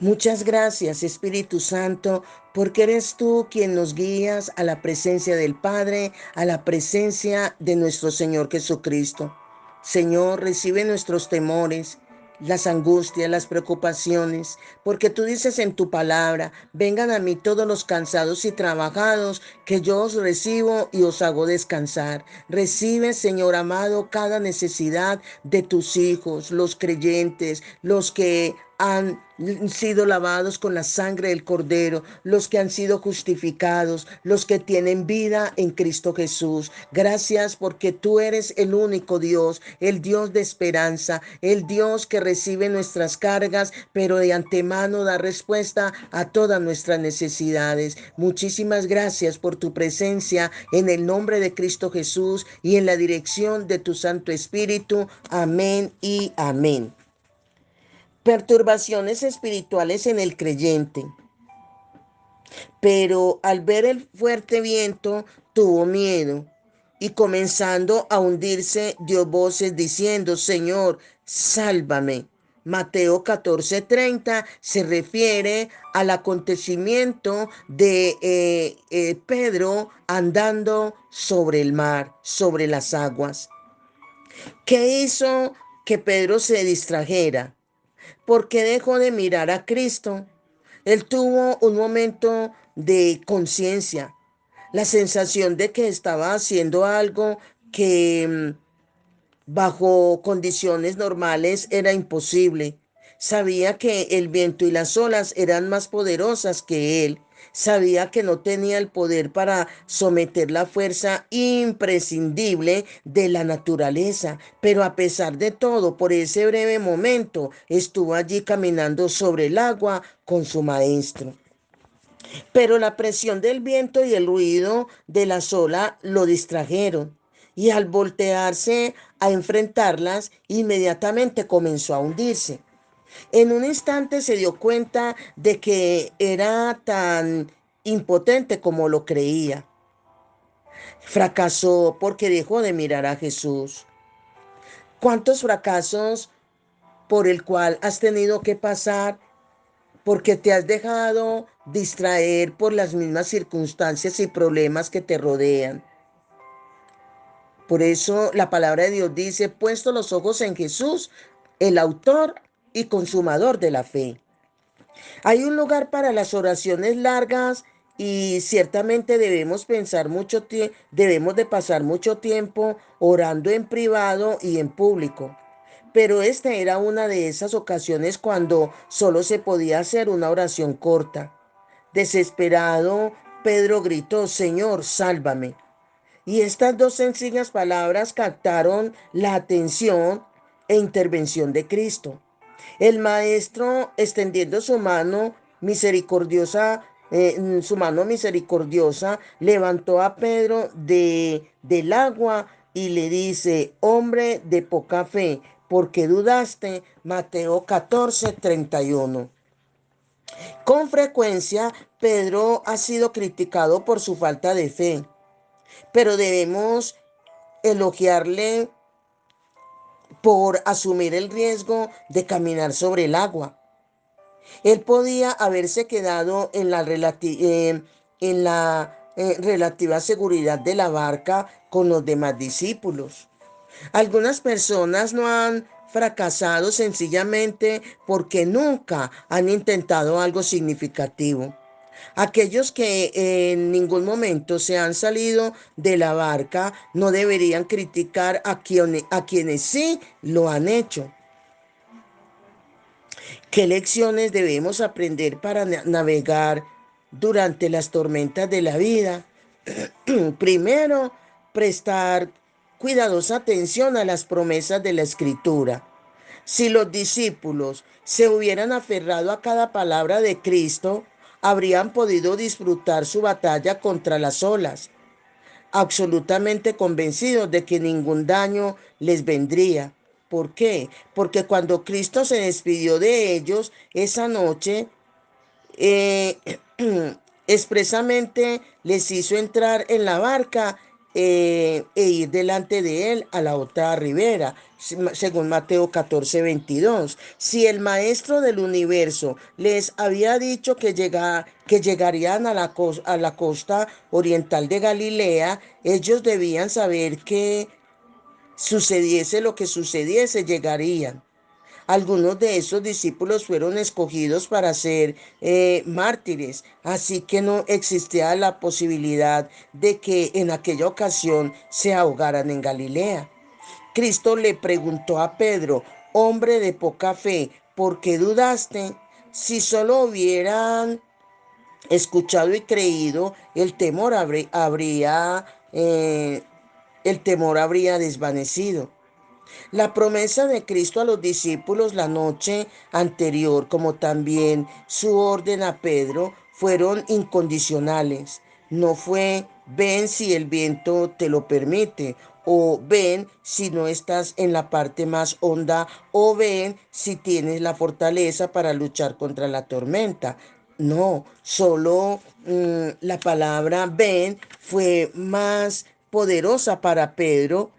Muchas gracias, Espíritu Santo, porque eres tú quien nos guías a la presencia del Padre, a la presencia de nuestro Señor Jesucristo. Señor, recibe nuestros temores, las angustias, las preocupaciones, porque tú dices en tu palabra, vengan a mí todos los cansados y trabajados, que yo os recibo y os hago descansar. Recibe, Señor amado, cada necesidad de tus hijos, los creyentes, los que han sido lavados con la sangre del Cordero, los que han sido justificados, los que tienen vida en Cristo Jesús. Gracias porque tú eres el único Dios, el Dios de esperanza, el Dios que recibe nuestras cargas, pero de antemano da respuesta a todas nuestras necesidades. Muchísimas gracias por tu presencia en el nombre de Cristo Jesús y en la dirección de tu Santo Espíritu. Amén y amén. Perturbaciones espirituales en el creyente. Pero al ver el fuerte viento, tuvo miedo y comenzando a hundirse, dio voces diciendo, Señor, sálvame. Mateo 14:30 se refiere al acontecimiento de Pedro andando sobre el mar, sobre las aguas. ¿Qué hizo que Pedro se distrajera? Porque dejó de mirar a Cristo. Él tuvo un momento de conciencia, la sensación de que estaba haciendo algo que bajo condiciones normales era imposible. Sabía que el viento y las olas eran más poderosas que él. Sabía que no tenía el poder para someter la fuerza imprescindible de la naturaleza, pero a pesar de todo, por ese breve momento, estuvo allí caminando sobre el agua con su maestro. Pero la presión del viento y el ruido de la ola lo distrajeron y al voltearse a enfrentarlas, inmediatamente comenzó a hundirse. En un instante se dio cuenta de que era tan impotente como lo creía. Fracasó porque dejó de mirar a Jesús. ¿Cuántos fracasos por el cual has tenido que pasar porque te has dejado distraer por las mismas circunstancias y problemas que te rodean? Por eso la palabra de Dios dice, puesto los ojos en Jesús, el autor y consumador de la fe. Hay un lugar para las oraciones largas y ciertamente debemos de pasar mucho tiempo orando en privado y en público. Pero esta era una de esas ocasiones cuando solo se podía hacer una oración corta. Desesperado, Pedro gritó, Señor, sálvame. Y estas dos sencillas palabras captaron la atención e intervención de Cristo. El maestro, extendiendo su mano misericordiosa, levantó a Pedro del agua y le dice, hombre de poca fe, ¿por qué dudaste? Mateo 14:31. Con frecuencia, Pedro ha sido criticado por su falta de fe, pero debemos elogiarle por asumir el riesgo de caminar sobre el agua. Él podía haberse quedado en la relativa seguridad de la barca con los demás discípulos. Algunas personas no han fracasado sencillamente porque nunca han intentado algo significativo. Aquellos que en ningún momento se han salido de la barca no deberían criticar a quienes sí lo han hecho. ¿Qué lecciones debemos aprender para navegar durante las tormentas de la vida? Primero, prestar cuidadosa atención a las promesas de la Escritura. Si los discípulos se hubieran aferrado a cada palabra de Cristo, habrían podido disfrutar su batalla contra las olas, absolutamente convencidos de que ningún daño les vendría. ¿Por qué? Porque cuando Cristo se despidió de ellos esa noche, eh, expresamente les hizo entrar en la barca e ir delante de él a la otra ribera, según Mateo 14:22. Si el maestro del universo les había dicho que llegarían a a la costa oriental de Galilea, ellos debían saber que sucediese lo que sucediese, llegarían. Algunos de esos discípulos fueron escogidos para ser mártires, así que no existía la posibilidad de que en aquella ocasión se ahogaran en Galilea. Cristo le preguntó a Pedro, hombre de poca fe, ¿por qué dudaste? Si solo hubieran escuchado y creído, el temor habría desvanecido. La promesa de Cristo a los discípulos la noche anterior, como también su orden a Pedro, fueron incondicionales. No fue ven si el viento te lo permite, o ven si no estás en la parte más honda, o ven si tienes la fortaleza para luchar contra la tormenta. No, solo la palabra ven fue más poderosa para Pedro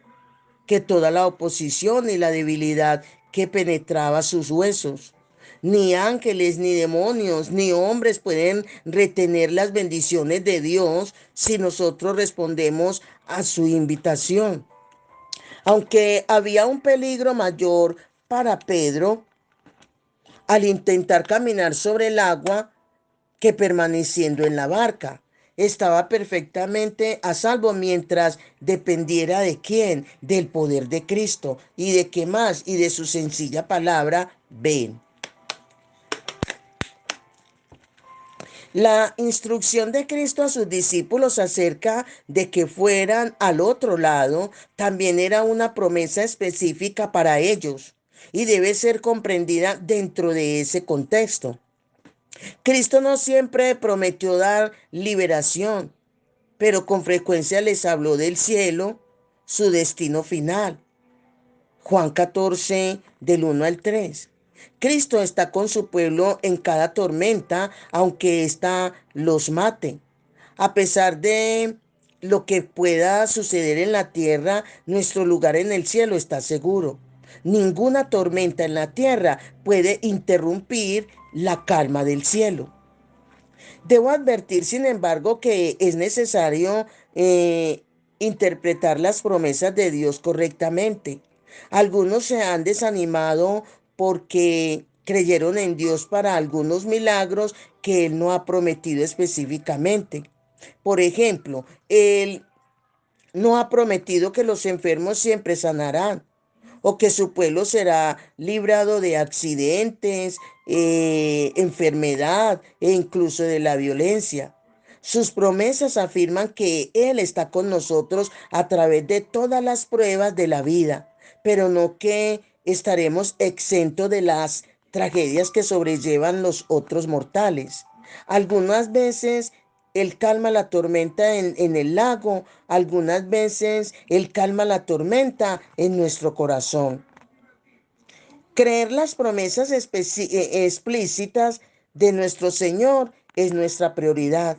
que toda la oposición y la debilidad que penetraba sus huesos. Ni ángeles, ni demonios, ni hombres pueden retener las bendiciones de Dios si nosotros respondemos a su invitación. Aunque había un peligro mayor para Pedro al intentar caminar sobre el agua, que permaneciendo en la barca. Estaba perfectamente a salvo mientras dependiera de quién, del poder de Cristo y de qué más y de su sencilla palabra, ven. La instrucción de Cristo a sus discípulos acerca de que fueran al otro lado también era una promesa específica para ellos y debe ser comprendida dentro de ese contexto. Cristo no siempre prometió dar liberación, pero con frecuencia les habló del cielo, su destino final. Juan 14, del 1 al 3. Cristo está con su pueblo en cada tormenta, aunque ésta los mate. A pesar de lo que pueda suceder en la tierra, nuestro lugar en el cielo está seguro. Ninguna tormenta en la tierra puede interrumpir la calma del cielo. Debo advertir, sin embargo, que es necesario interpretar las promesas de Dios correctamente. Algunos se han desanimado porque creyeron en Dios para algunos milagros que Él no ha prometido específicamente. Por ejemplo, Él no ha prometido que los enfermos siempre sanarán o que su pueblo será librado de accidentes, enfermedad e incluso de la violencia. Sus promesas afirman que Él está con nosotros a través de todas las pruebas de la vida, pero no que estaremos exentos de las tragedias que sobrellevan los otros mortales. Algunas veces Él calma la tormenta en el lago, algunas veces Él calma la tormenta en nuestro corazón. Creer las promesas explícitas de nuestro Señor es nuestra prioridad.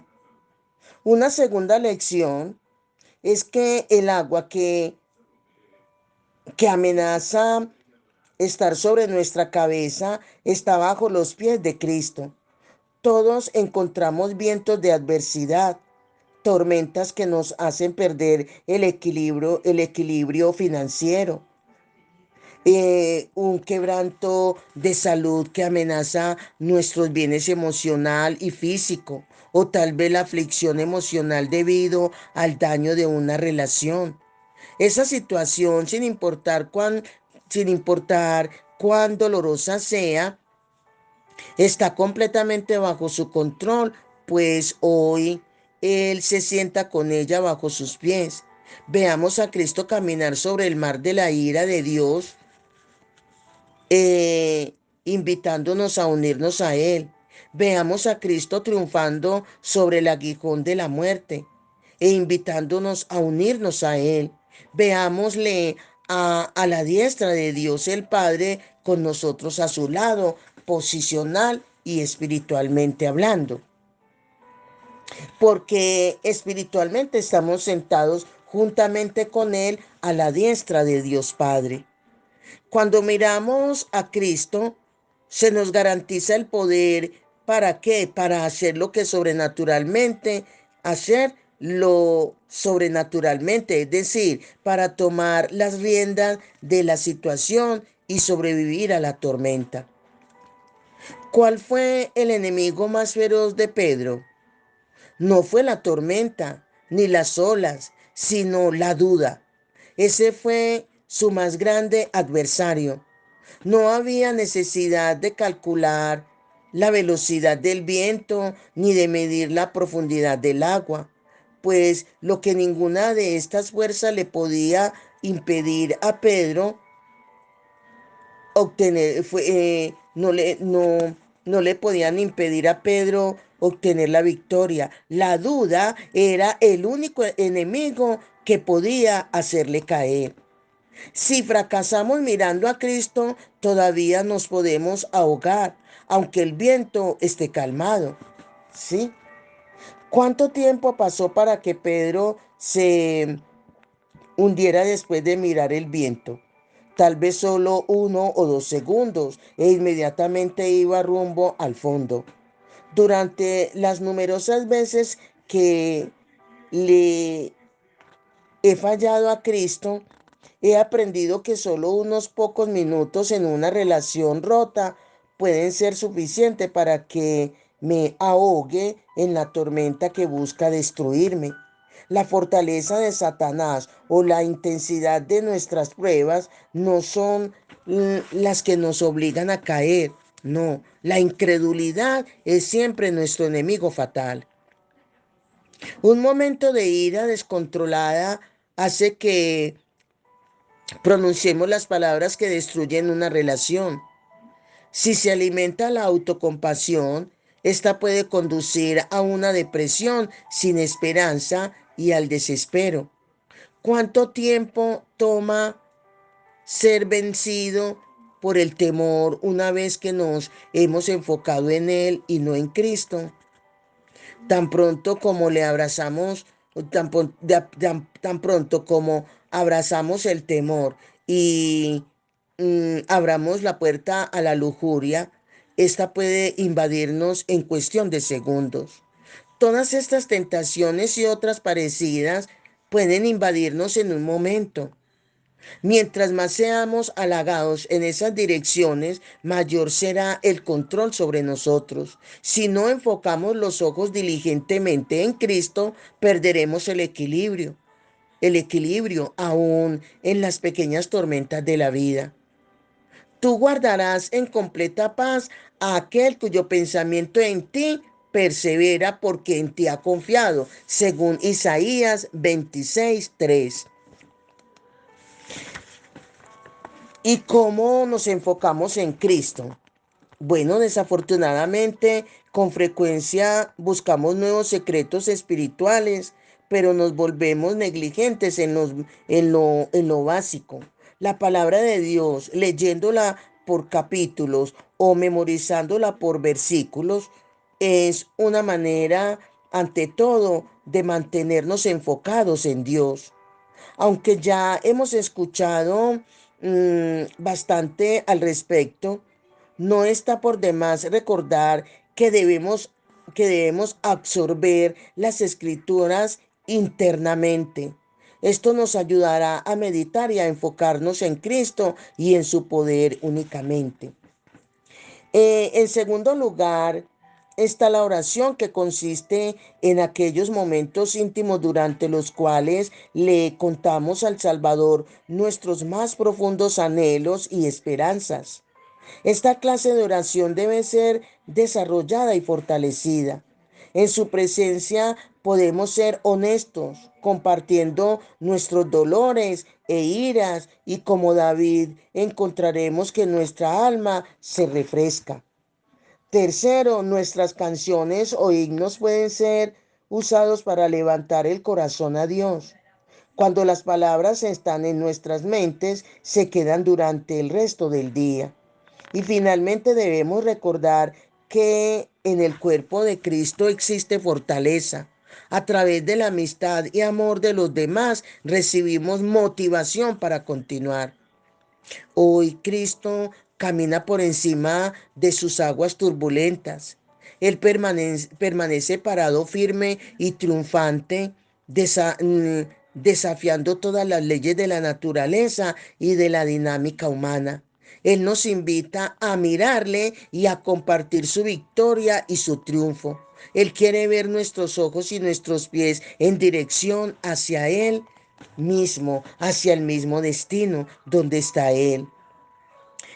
Una segunda lección es que el agua que amenaza estar sobre nuestra cabeza está bajo los pies de Cristo. Todos encontramos vientos de adversidad, tormentas que nos hacen perder el equilibrio financiero, un quebranto de salud que amenaza nuestros bienes emocional y físico, o tal vez la aflicción emocional debido al daño de una relación. Esa situación, sin importar cuán dolorosa sea, está completamente bajo su control, pues hoy Él se sienta con ella bajo sus pies. Veamos a Cristo caminar sobre el mar de la ira de Dios, invitándonos a unirnos a Él. Veamos a Cristo triunfando sobre el aguijón de la muerte e invitándonos a unirnos a Él. Veámosle a la diestra de Dios el Padre con nosotros a su lado, posicional y espiritualmente hablando. Porque espiritualmente estamos sentados juntamente con Él a la diestra de Dios Padre. Cuando miramos a Cristo, se nos garantiza el poder. ¿Para qué? Para hacer lo que sobrenaturalmente, hacer lo sobrenaturalmente, es decir, para tomar las riendas de la situación y sobrevivir a la tormenta. ¿Cuál fue el enemigo más feroz de Pedro? No fue la tormenta ni las olas, sino la duda. Ese fue su más grande adversario. No había necesidad de calcular la velocidad del viento ni de medir la profundidad del agua, pues lo que ninguna de estas fuerzas le podía impedir a Pedro obtener, no le podían impedir a Pedro obtener la victoria. La duda era el único enemigo que podía hacerle caer. Si fracasamos mirando a Cristo, todavía nos podemos ahogar, aunque el viento esté calmado. ¿Sí? ¿Cuánto tiempo pasó para que Pedro se hundiera después de mirar el viento? Tal vez solo 1 o 2 segundos e inmediatamente iba rumbo al fondo. Durante las numerosas veces que le he fallado a Cristo, he aprendido que solo unos pocos minutos en una relación rota pueden ser suficientes para que me ahogue en la tormenta que busca destruirme. La fortaleza de Satanás o la intensidad de nuestras pruebas no son las que nos obligan a caer. No, la incredulidad es siempre nuestro enemigo fatal. Un momento de ira descontrolada hace que pronunciemos las palabras que destruyen una relación. Si se alimenta la autocompasión, esta puede conducir a una depresión sin esperanza y al desespero. ¿Cuánto tiempo toma ser vencido por el temor una vez que nos hemos enfocado en él y no en Cristo? Tan pronto como le abrazamos, tan pronto como abrazamos el temor y abramos la puerta a la lujuria, esta puede invadirnos en cuestión de segundos. Todas estas tentaciones y otras parecidas pueden invadirnos en un momento. Mientras más seamos halagados en esas direcciones, mayor será el control sobre nosotros. Si no enfocamos los ojos diligentemente en Cristo, perderemos el equilibrio. El equilibrio aún en las pequeñas tormentas de la vida. Tú guardarás en completa paz a aquel cuyo pensamiento en ti persevera porque en ti ha confiado, según Isaías 26:3. ¿Y cómo nos enfocamos en Cristo? Bueno, desafortunadamente, con frecuencia buscamos nuevos secretos espirituales, pero nos volvemos negligentes en lo básico. La palabra de Dios, leyéndola por capítulos o memorizándola por versículos, es una manera, ante todo, de mantenernos enfocados en Dios. Aunque ya hemos escuchado bastante al respecto, no está por demás recordar que debemos absorber las escrituras internamente. Esto nos ayudará a meditar y a enfocarnos en Cristo y en su poder únicamente. En segundo lugar, está la oración, que consiste en aquellos momentos íntimos durante los cuales le contamos al Salvador nuestros más profundos anhelos y esperanzas. Esta clase de oración debe ser desarrollada y fortalecida. En su presencia podemos ser honestos, compartiendo nuestros dolores e iras, y como David encontraremos que nuestra alma se refresca. Tercero, nuestras canciones o himnos pueden ser usados para levantar el corazón a Dios. Cuando las palabras están en nuestras mentes, se quedan durante el resto del día. Y finalmente debemos recordar que en el cuerpo de Cristo existe fortaleza. A través de la amistad y amor de los demás recibimos motivación para continuar. Hoy Cristo camina por encima de sus aguas turbulentas. Él permanece parado firme y triunfante, desafiando todas las leyes de la naturaleza y de la dinámica humana. Él nos invita a mirarle y a compartir su victoria y su triunfo. Él quiere ver nuestros ojos y nuestros pies en dirección hacia Él mismo, hacia el mismo destino donde está Él.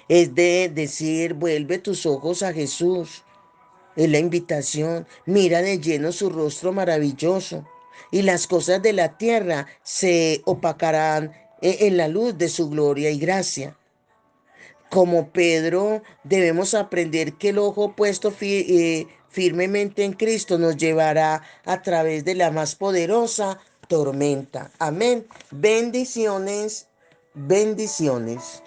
Es de decir, vuelve tus ojos a Jesús. Es la invitación. Mira de lleno su rostro maravilloso. Y las cosas de la tierra se opacarán en la luz de su gloria y gracia. Como Pedro, debemos aprender que el ojo puesto firmemente en Cristo nos llevará a través de la más poderosa tormenta. Amén. Bendiciones, bendiciones.